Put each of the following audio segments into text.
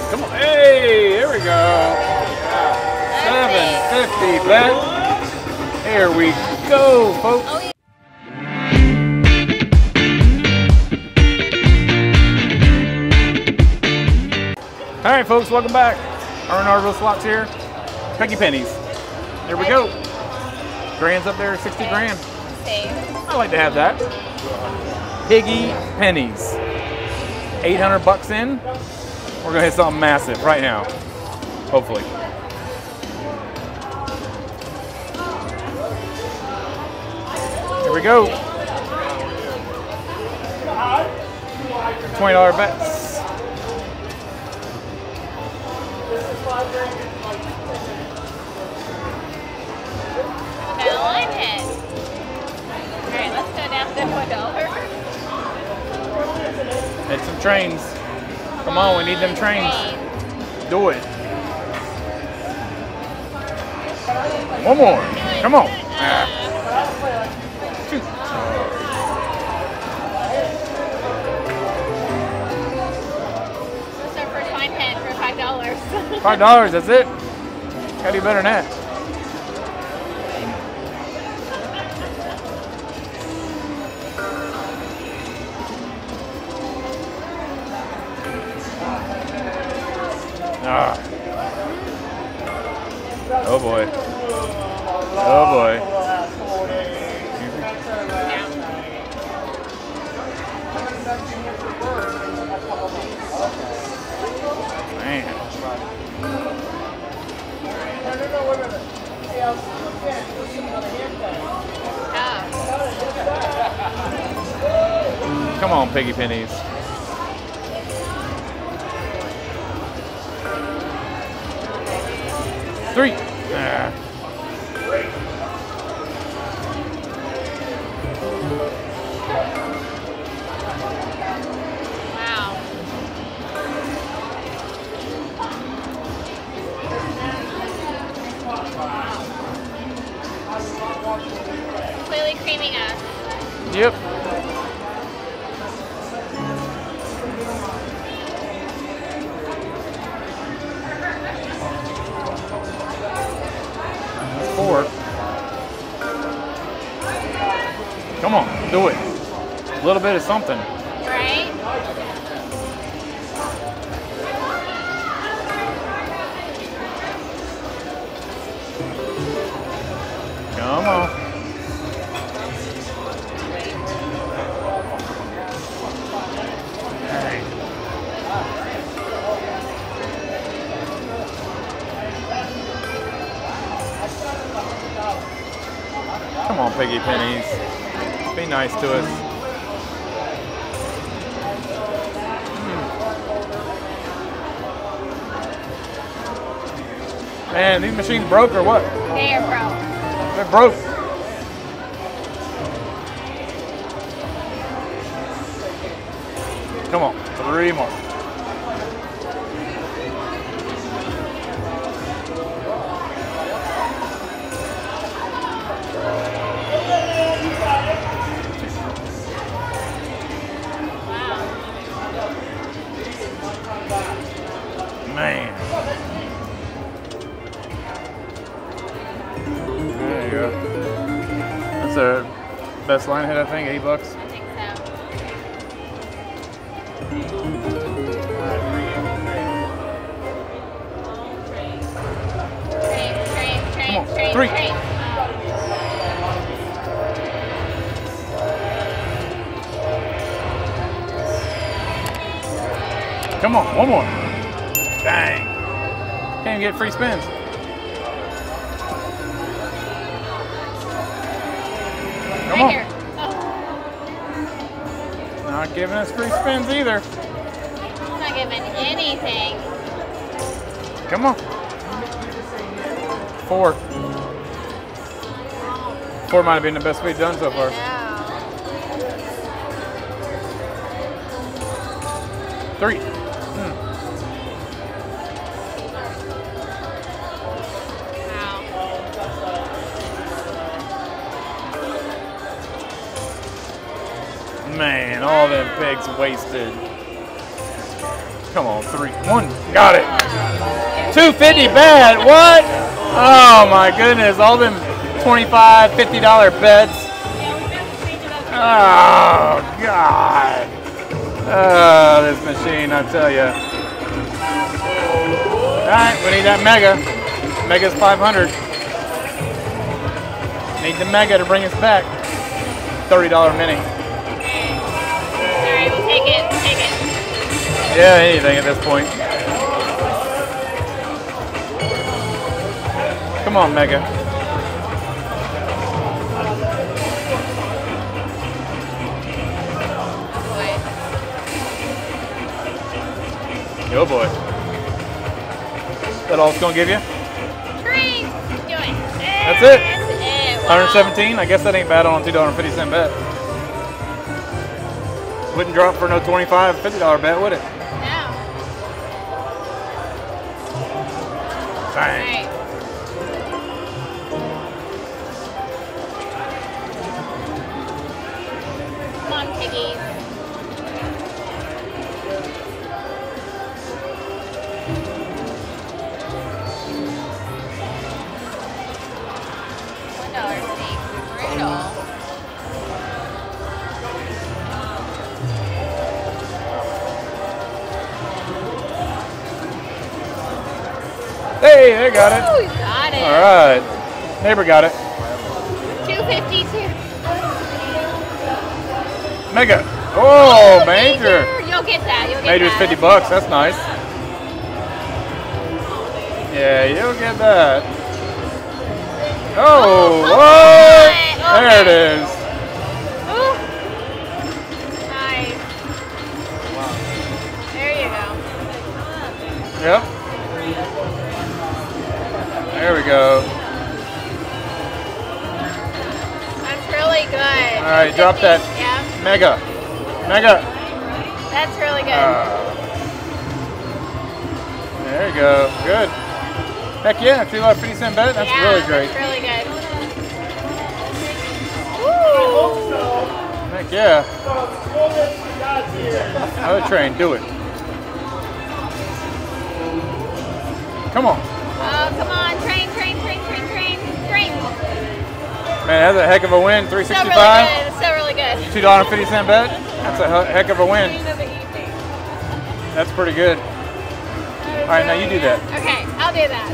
Come on. Hey, there we go. 750 bet. Here we go, folks. Oh, yeah. All right, folks, welcome back. R&R Slots here. Piggy Pennies. There we go. Grand's up there, 60 grand. I like to have that. Piggy Pennies. 800 bucks in. We're gonna hit something massive right now. Hopefully. Here we go. $20 bets. Okay, line hit. Alright, let's go down to $1. Hit some trains. Come on, we need them trains. Do it. One more. Come on. Two. What's our first line hit for $5? $5, that's it? Gotta do better than that. Ah. Oh boy. Oh boy. Man. Come on, Piggy Pennies. Three. Ah. Wow. Clearly creaming us. Yep. That's 4. Come on, do it. A little bit of something. Right? Come on. Hey. Come on, Piggy Pennies. Be nice to us. Man, these machines broke or what? They are broke. They're broke. Come on, 3 more. Man. There you go. That's our best line hit, I think, $8. I think so. Train. 3. Come on, one more. Dang. Can't even get free spins. Come on. Not giving us free spins either. I'm not giving anything. Come on. 4. 4 might have been the best we've done so far. 3. Wow. Man, all them pigs wasted. Come on, 3, 1, got it. 250 bet, what? Oh my goodness, all them $25, $50 bets. Oh God. Oh, this machine, I tell you. All right, we need that mega. Mega's 500. Need the mega to bring us back. $30 mini. Alright, we'll take it. Take it. Yeah, anything at this point. Come on, mega. Oh boy. That all it's gonna give you? Train! Do it. That's it. Wow. 117? I guess that ain't bad on a $2.50 bet. Wouldn't drop for no $25, $50 bet, would it? No. Dang. Right. Come on, Piggy. Hey, they got it. Oh, you got it. All right. Neighbor got it. 252. Mega. Oh, major. You'll get that. You'll get Major's that. $50. That's nice. Yeah, you'll get that. Oh, what? Okay. There it is. Ooh. Nice. There you go. Yep. There we go. That's really good. All right, drop that. Yeah. Mega. Mega. That's really good. There you go. Good. Heck yeah, $2.50 bet. That's yeah, really great. That's really good. Heck yeah. Another train. Do it. Come on. Oh, come on. Train. Man, that's a heck of a win. $3.65. So really good. $2.50 bet. That's a heck of a win. That's pretty good. All right, now you do that. Okay, I'll do that.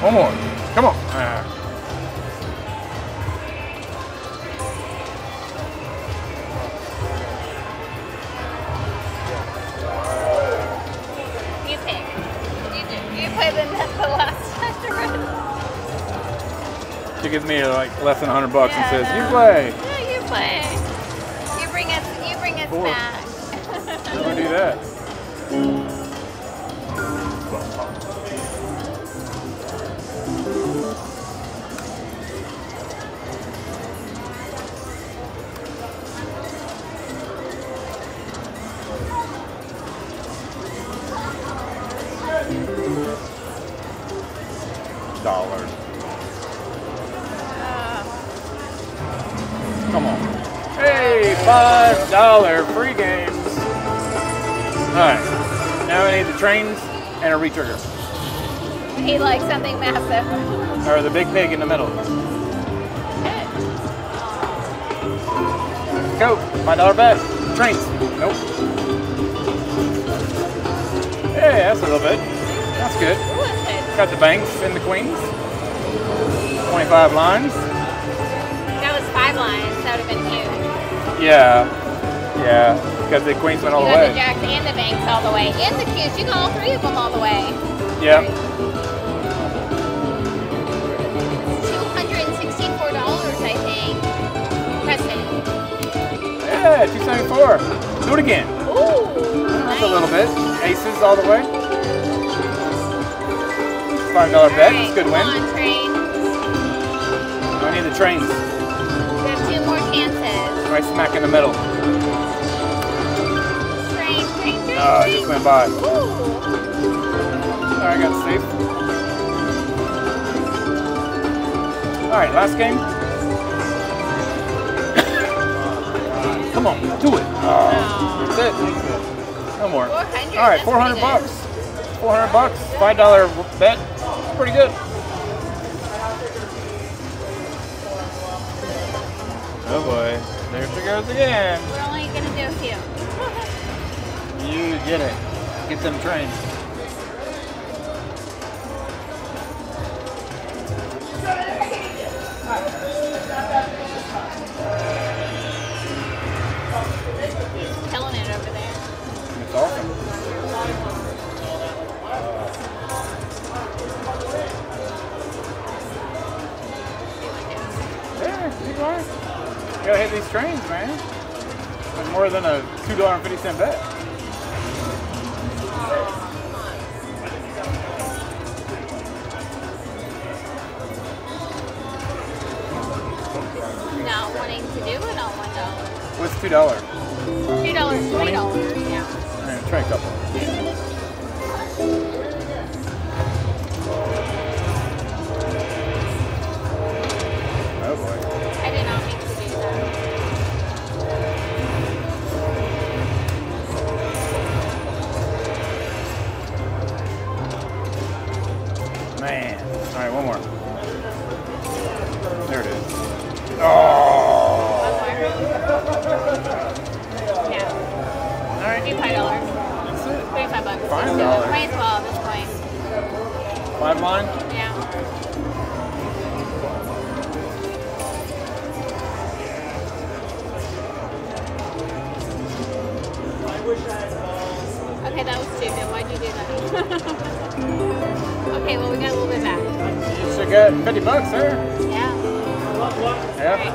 One more. Come on. You pick. You play the last time. She gives me like less than $100 and says, "You play." Yeah, you play. You bring us Four. back. How do we do that? $1. Come on. Hey, $5 free games. All right. Now we need the trains and a retrigger. He likes something massive. Or the big pig in the middle. Go. $5 bet. Trains. Nope. Hey, that's a little bit. That's good. Got the banks and the queens. 25 lines. That was 5 lines. That would have been huge. Yeah. Yeah. Because the queens went all the You got way. the jacks and the banks all the way. And the cues. You got all 3 of them all the way. Yep. $264, I think. Press it. Yeah, 274. Do it again. Ooh. That's a little bit. Aces all the way. $5 bet. That's a good win. Come on, train. I need the trains. We have 2 more chances. Right smack in the middle. Train. Oh, it just went by. Ooh. Alright, I got it safe. Alright, last game. Come on, do it. That's it. No more. 400. All right, 400 bucks. 400 bucks. $5 bet. Pretty good. Oh boy, there she goes again. We're only gonna do a few. You get it. Get them trained. Killing it over there. It's awesome. Yeah, keep going. You gotta hit these trains, man. It's more than a $2.50 bet. Not wanting to do it on $1. What's $2? $2, $3, yeah. All right, try a couple. Oh boy. I did not mean to do that. Man. All right, one more. There it is. Oh! Yeah. All right. $5. That's it. $35. $5. Might as well at this point. 5 line? Yeah. Okay, that was stupid. Why'd you do that? Okay, well, we got a little bit back. You should get 50 bucks there. Yeah. Yeah. Right.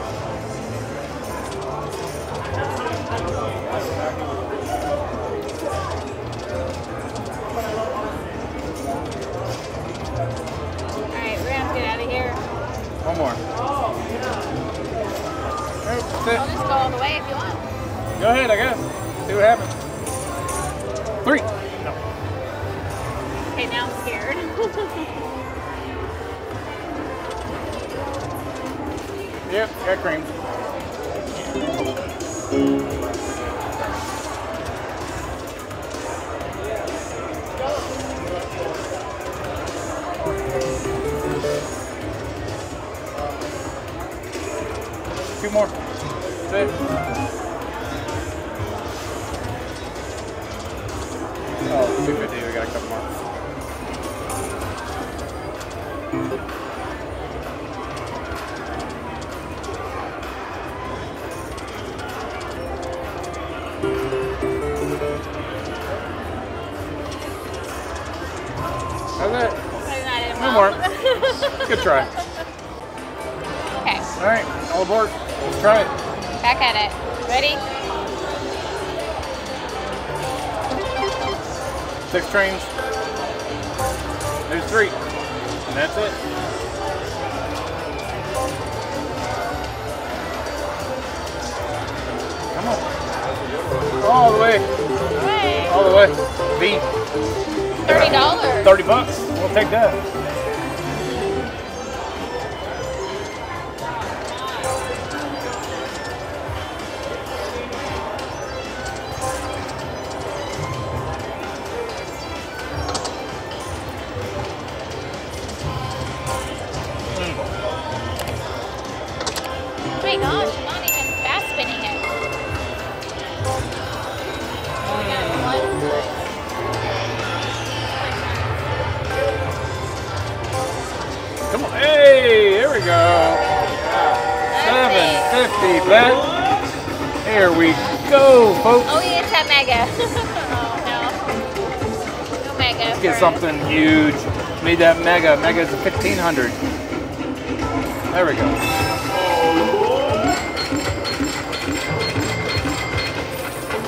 Alright, we're gonna have to get out of here. One more. Right, that's I'll it. just go all the way if you want. Go ahead, I guess. See what happens. 3. No. Okay, now I'm scared. Yep, got cream. Two more. That's it. Oh, 250. We got a couple more. That's it. No more. Good try. Okay, All right, all aboard. Let's try it. back at it. Ready? 6 trains. There's 3. And that's it. Come on. All the way. Hey. All the way. B. $30. 30 bucks. We'll take that. Oh my gosh, I'm not even fast spinning it. Oh, we got one. Come on. Hey, there we go. 750 bet. Here we go, folks. Oh, yeah, it's that mega. Oh, no. No mega. Let's get something huge. Need that mega. Mega's 1,500. There we go.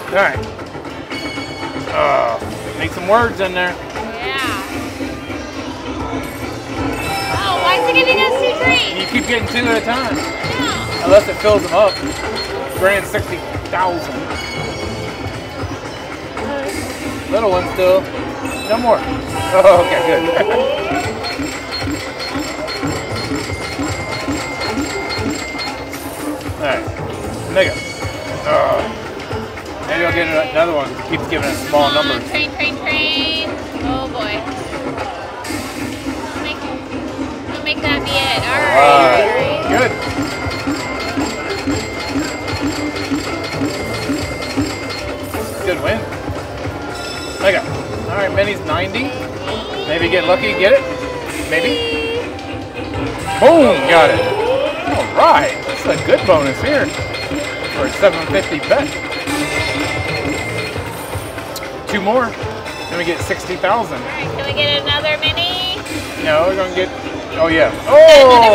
All right. Make some words in there. Yeah. Oh, why is it giving us 2 drinks? You keep getting 2 at a time. No. Unless it fills them up. Grand 60,000. Little one still. No more. Oh, okay, good. All right. Mega. Maybe I'll get another one. It keeps giving us small numbers. Train. Oh boy. Don't make that be it. All right. Good. Good win. Mega. All right, Pennies 90. Maybe get lucky, get it. Maybe. Boom, got it. All right, that's a good bonus here for a 750 bet. 2 more, then we get 60,000. All right, can we get another mini? No, we're gonna get. Oh yeah. Oh,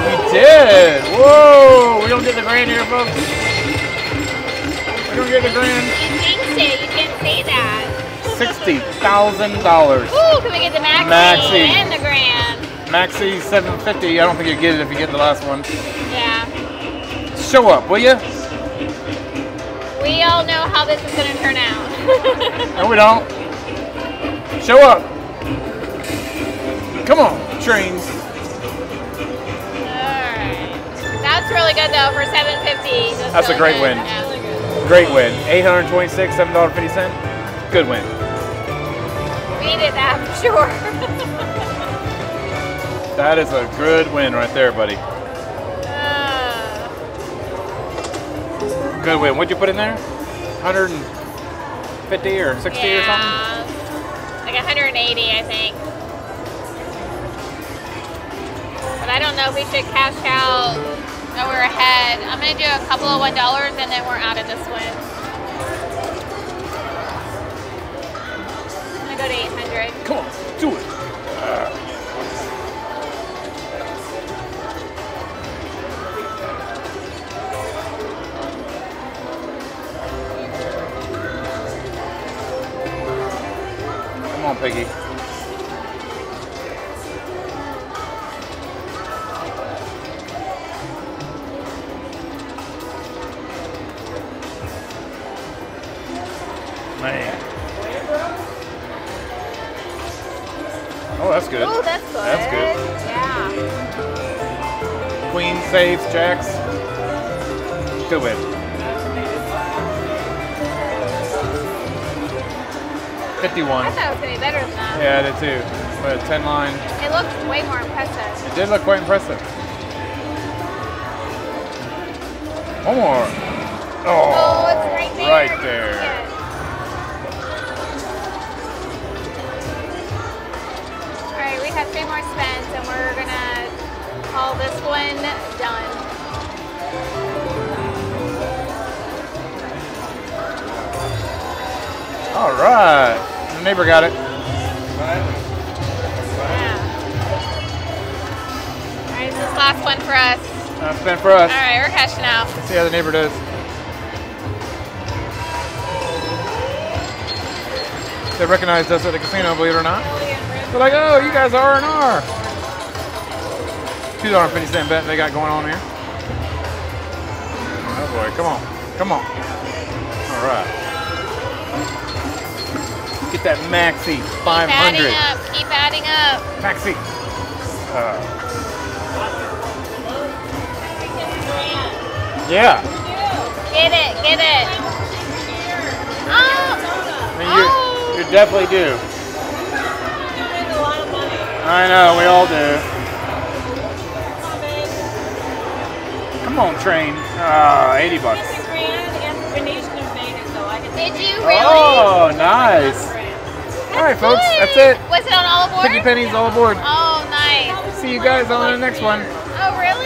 we did. Whoa, we don't get the grand here, folks. We don't get the grand. You jinxed it. You didn't say that. $60,000. Ooh, can we get the maxi and the grand? Maxi 750. I don't think you get it if you get the last one. Yeah. Show up, will you? We all know how this is going to turn out. No, we don't. Show up. Come on, trains. Alright. That's really good though for $7.50. That's really a great good. win. Yeah. Great win. 826, $7.50. Good win. We needed that for sure. That is a good win right there, buddy. Good win. What'd you put in there? 150 or 60 or something? Like 180, I think. But I don't know if we should cash out. No, we're ahead. I'm going to do a couple of $1 and then we're out of this win. I'm going to go to 800. Come on, do it. Come on, Piggy. Man. Oh, that's good. Oh, that's good. That's good. Yeah. Queen saves, jacks. Good win. 51. I thought it was going to be better than that. Yeah, I did too. But 10 line. It looked way more impressive. It did look quite impressive. One more. Oh, it's right there. Right there. Alright, we have 3 more spins and we're going to call this one done. All right. The neighbor got it. Yeah. Alright, this is the last one for us. That's been for us. Alright, we're cashing out. Let's see how the neighbor does. They recognized us at the casino, believe it or not. They're like, oh, you guys are R&R. $2.50 bet they got going on here. Oh boy, come on. Come on. All right. Get that maxi, 500. Keep adding up. Maxi. Yeah. Get it. Oh. I mean, you definitely do. I know, we all do. Come on, train. 80 bucks. Did you really? Oh, nice. All right, folks, that's it. Was it on all aboard? Piggy Pennies all aboard. Oh, nice. See you guys on the next one. Oh, really?